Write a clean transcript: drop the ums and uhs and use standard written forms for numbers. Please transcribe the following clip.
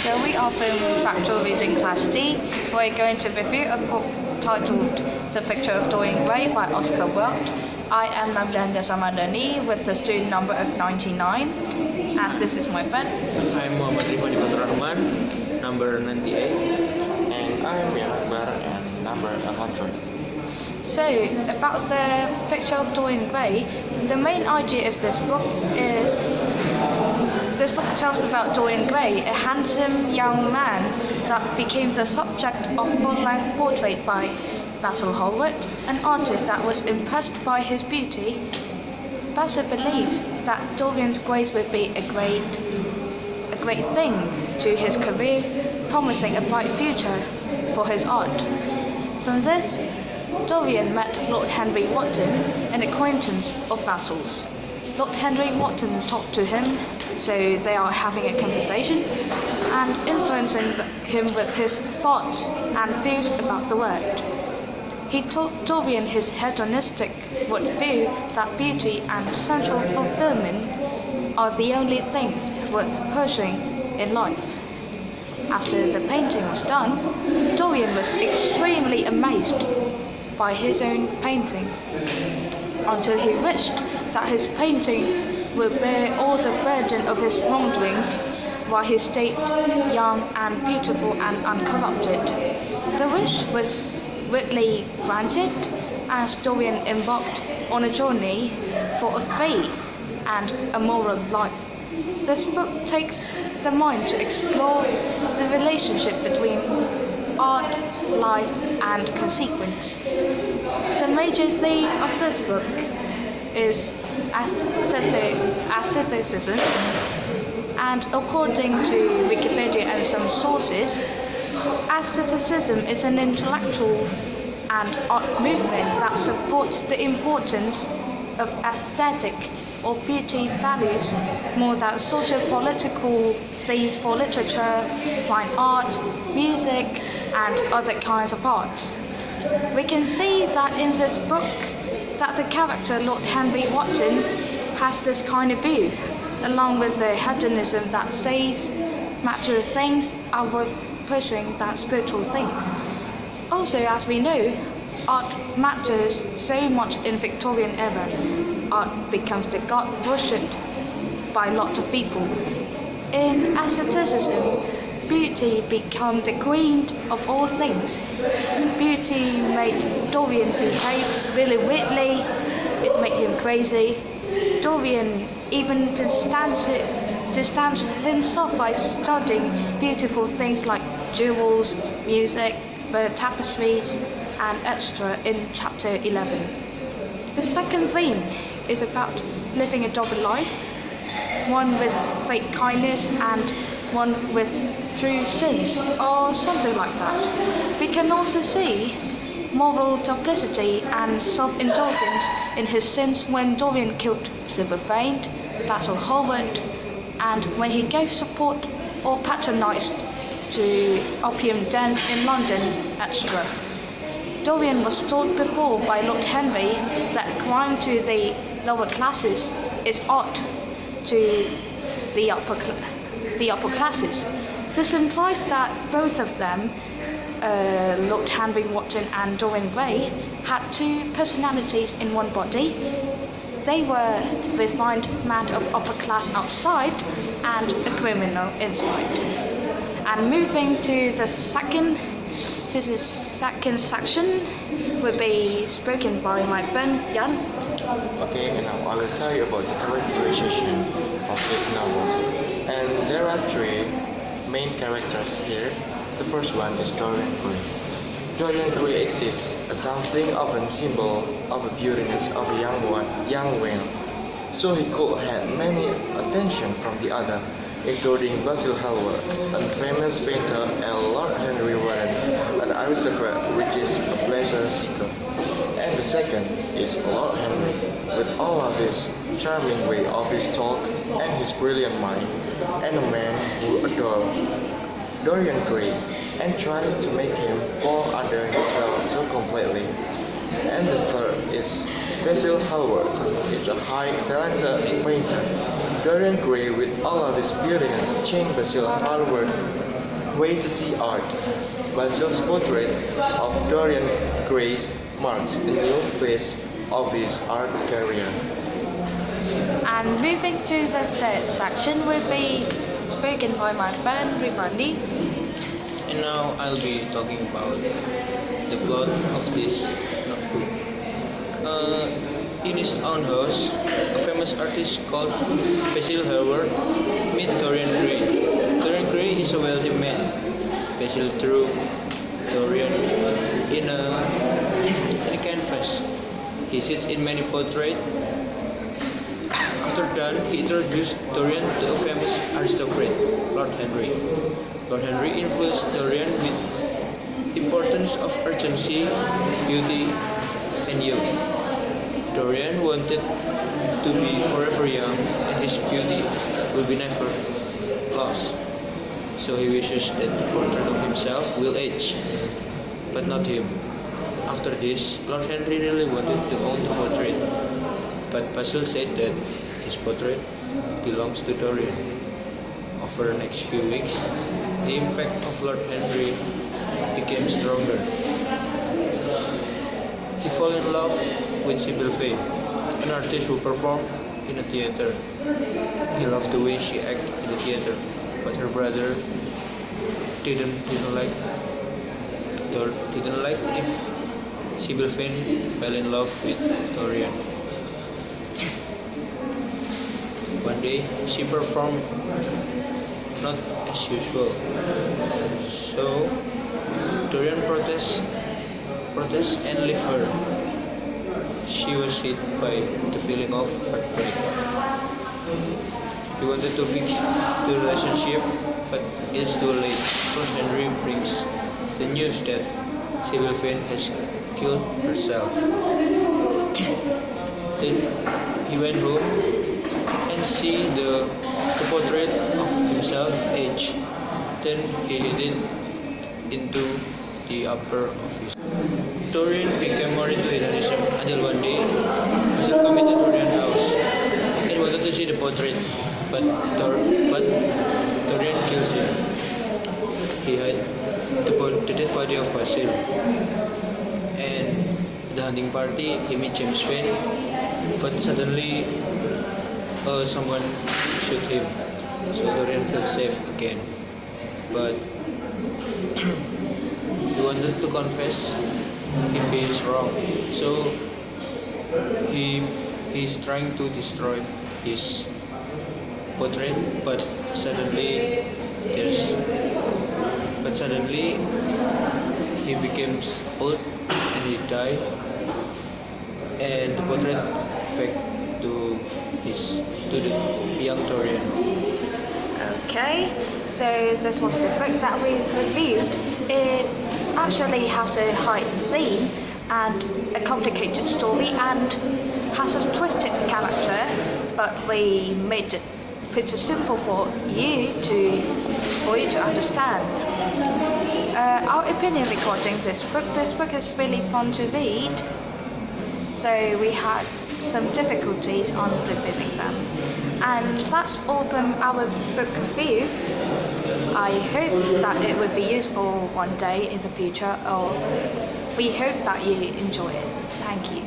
So we are from Factual Reading Class D. We're going to review a book titled The Picture of Dorian Gray by Oscar Wilde. I am Nabila Samadani with the student number of 99, and this is my friend. I'm Muhammad Rifani Rahman, number 98, and I'm Akbar and number 100. So, about the Picture of Dorian Gray, the main idea of this book is, this book tells about Dorian Gray, a handsome young man that became the subject of full-length portrait by Basil Hallward, an artist that was impressed by his beauty. Basil believes that Dorian Gray's would be a great thing to his career, promising a bright future for his art. From this, Dorian met Lord Henry Wotton, an acquaintance of Basil's. Lord Henry Wotton talked to him, so they are having a conversation and influencing him with his thoughts and views about the world. He taught Dorian his hedonistic worldview that beauty and sensual fulfilment are the only things worth pursuing in life. After the painting was done, Dorian was extremely amazed by his own painting, until he wished that his painting would bear all the burden of his wrongdoings while he stayed young and beautiful and uncorrupted. The wish was readily granted as Dorian embarked on a journey for a free and amoral life. This book takes the mind to explore the relationship between art, life, and consequence. The major theme of this book is aestheticism, and according to Wikipedia and some sources, aestheticism is an intellectual and art movement that supports the importance of aesthetic or beauty values more than socio-political themes for literature, fine art, music, and other kinds of art. We can see that in this book that the character Lord Henry Wotton has this kind of view, along with the hedonism that says material things are worth pursuing than spiritual things. Also, as we know, art matters so much in Victorian era. Art becomes the god worshipped by lots of people. In aestheticism, beauty became the queen of all things. Beauty made Dorian behave really weirdly. It made him crazy. Dorian even distanced himself by studying beautiful things like jewels, music, bird tapestries, and etc. in chapter 11. The second theme is about living a double life, one with fake kindness and one with true sins, or something like that. We can also see moral duplicity and self-indulgence in his sins when Dorian killed silver-veined Basil Hallward, and when he gave support or patronized to opium dens in London, etc. Dorian was told before by Lord Henry that crime to the lower classes is art to the upper classes. This implies that both of them, Lord Henry Wotton and Dorian Gray, had two personalities in one body. They were refined man of upper class outside and a criminal inside. And moving to the second section will be spoken by my friend Jan. Okay, and now I will tell you about the characterization of these novels. And there are three main characters here. The first one is Dorian Gray. Dorian Gray exists as something of a symbol of the beautiness of a young man. So he could have many attention from the other, including Basil Hallward, a famous painter, and Lord Henry Wotton, an aristocrat which is a pleasure seeker. And the second is Lord Henry, with all of his charming way of his talk and his brilliant mind, and a man who adored Dorian Gray and tried to make him fall under his spell so completely. And the third is Basil Hallward, is a high talented painter Dorian Gray, with all of his brilliance, changed Basil Hallward way to see art. Basil's portrait of Dorian Gray marks a new phase of his art career. And moving to the third section will be spoken by my friend Ribani. And now I'll be talking about the plot of this book. In his own house, a famous artist called Basil Hallward met Dorian Gray. Dorian Gray is a wealthy man. Basil drew Dorian in a canvas. He sits in many portraits. After done, he introduced Dorian to a famous aristocrat, Lord Henry. Lord Henry influenced Dorian with importance of urgency, beauty, and youth. Dorian wanted to be forever young, and his beauty will be never lost. So he wishes that the portrait of himself will age, but not him. After this, Lord Henry really wanted to own the portrait, but Basil said that his portrait belongs to Dorian. Over the next few weeks, the impact of Lord Henry became stronger. He fell in love with Sybil Vane, an artist who performed in a theater. He loved the way she acted in the theater, but her brother didn't like if Sybil Vane fell in love with Dorian. One day, she performed not as usual, so Dorian protests and leave her. She was hit by the feeling of heartbreak. He wanted to fix the relationship, but it's too late. Lord Henry brings the news that Sybil Vane has killed herself. Then he went home and see the portrait of himself age. Then he hid it into the upper office. Dorian became more into hedonism until one day Basil came into Dorian's house and wanted to see the portrait, but Dorian kills him. He hid the dead body of Basil, and at the hunting party he met James Vane, but suddenly someone shoot him, so Dorian felt safe again. But he wanted to confess if he is wrong, so he's trying to destroy his portrait, but suddenly he becomes old and he died, and the portrait back to the young Dorian. Okay, so this was the book that we reviewed. It actually has a high theme and a complicated story and has a twisted character, but we made it pretty simple for you to understand. Our opinion regarding this book is really fun to read, though we had some difficulties on reviewing them. And that's all from our book review. I hope that it would be useful one day in the future, or we hope that you enjoy it. Thank you.